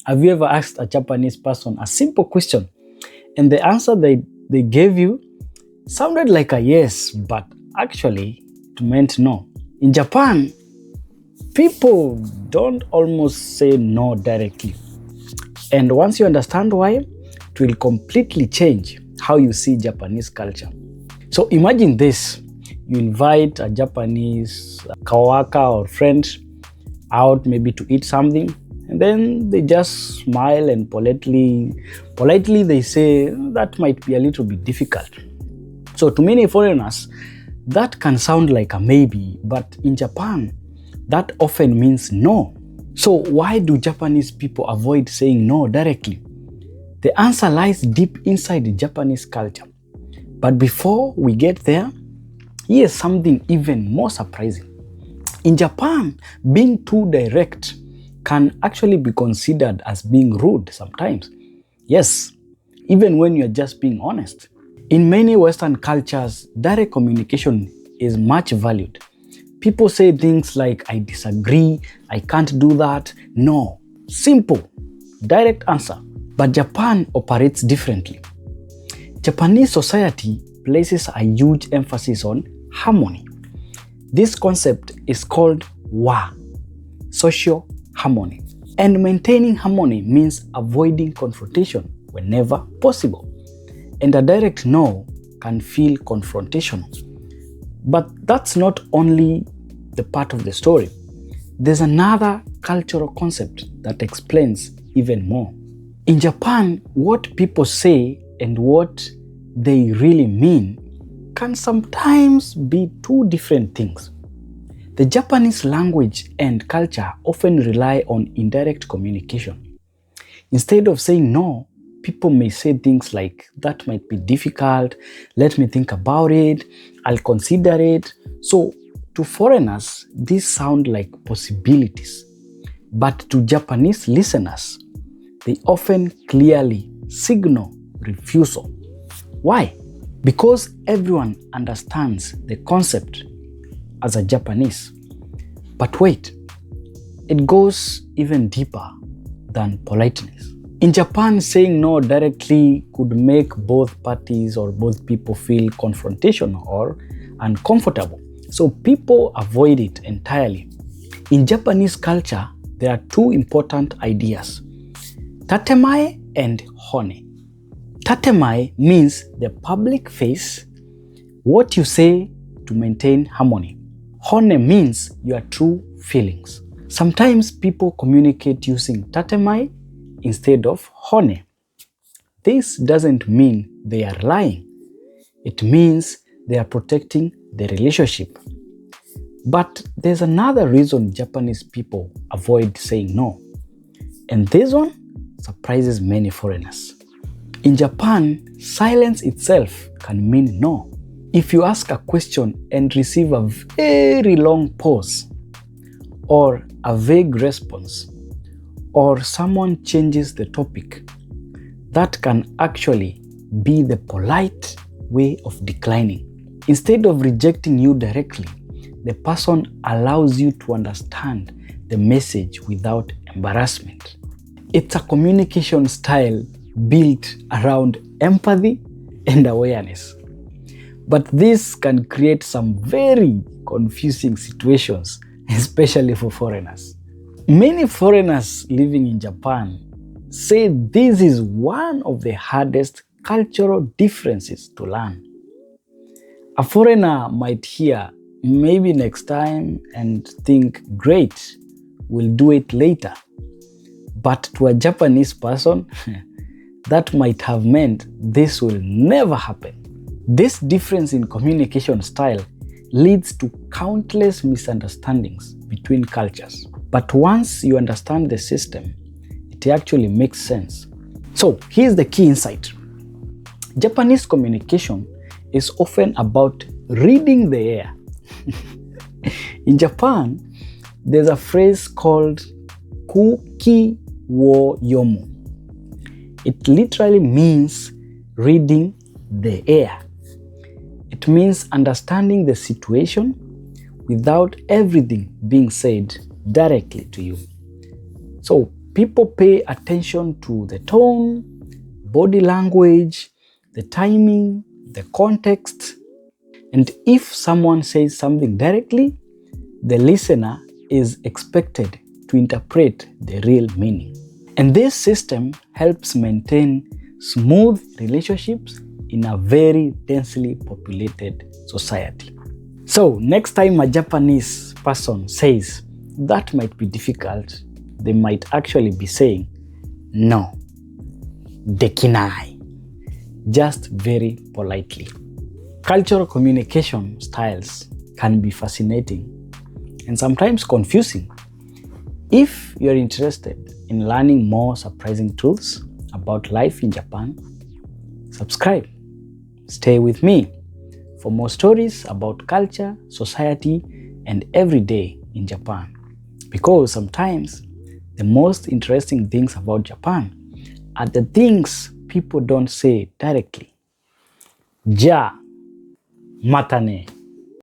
Have you ever asked a Japanese person a simple question and the answer they gave you sounded like a yes, but actually it meant no? In Japan, people don't almost say no directly. And once you understand why, it will completely change how you see Japanese culture. So imagine this. You invite a Japanese coworker or friend out maybe to eat something, and then they just smile and politely they say that might be a little bit difficult. So to many foreigners, that can sound like a maybe, but in Japan, that often means no. So why do Japanese people avoid saying no directly? The answer lies deep inside the Japanese culture. But before we get there, here's something even more surprising. In Japan, being too direct can actually be considered as being rude sometimes. Yes, even when you're just being honest. In many Western cultures, direct communication is much valued. People say things like, I disagree, I can't do that. No, simple, direct answer. But Japan operates differently. Japanese society places a huge emphasis on harmony. This concept is called wa, social harmony. And maintaining harmony means avoiding confrontation whenever possible. And a direct no can feel confrontational. But that's not only the part of the story. There's another cultural concept that explains even more. In Japan, what people say and what they really mean can sometimes be two different things. The Japanese language and culture often rely on indirect communication. Instead of saying no, people may say things like, that might be difficult, let me think about it, I'll consider it. So to foreigners, these sound like possibilities. But to Japanese listeners, they often clearly signal refusal. Why? Because everyone understands the concept as a Japanese. But wait, it goes even deeper than politeness. In Japan, saying no directly could make both parties or both people feel confrontational or uncomfortable. So people avoid it entirely. In Japanese culture, there are two important ideas: Tatemae and Honne. Tatemae means the public face, what you say to maintain harmony. Honne means your true feelings. Sometimes people communicate using Tatemae instead of Honne. This doesn't mean they are lying. It means they are protecting the relationship. But there's another reason Japanese people avoid saying no. And this one surprises many foreigners. In Japan, silence itself can mean no. If you ask a question and receive a very long pause, or a vague response, or someone changes the topic, that can actually be the polite way of declining. Instead of rejecting you directly, the person allows you to understand the message without embarrassment. It's a communication style built around empathy and awareness. But this can create some very confusing situations, especially for foreigners. Many foreigners living in Japan say this is one of the hardest cultural differences to learn. A foreigner might hear maybe next time and think, great, we'll do it later. But to a Japanese person, that might have meant this will never happen. This difference in communication style leads to countless misunderstandings between cultures. But once you understand the system, it actually makes sense. So here's the key insight. Japanese communication is often about reading the air. In Japan, there's a phrase called Kuuki wo Yomu. It literally means reading the air. It means understanding the situation without everything being said directly to you. So People pay attention to the tone, body language, the timing, the context. And if someone says something directly, the listener is expected to interpret the real meaning. And this system helps maintain smooth relationships in a very densely populated society. So next time a Japanese person says, "That might be difficult," they might actually be saying, "No, dekinai," just very politely. Cultural communication styles can be fascinating and sometimes confusing. If you're interested in learning more surprising truths about life in Japan, subscribe. Stay with me for more stories about culture, society, and everyday in Japan. Because sometimes the most interesting things about Japan are the things people don't say directly. Ja, matane.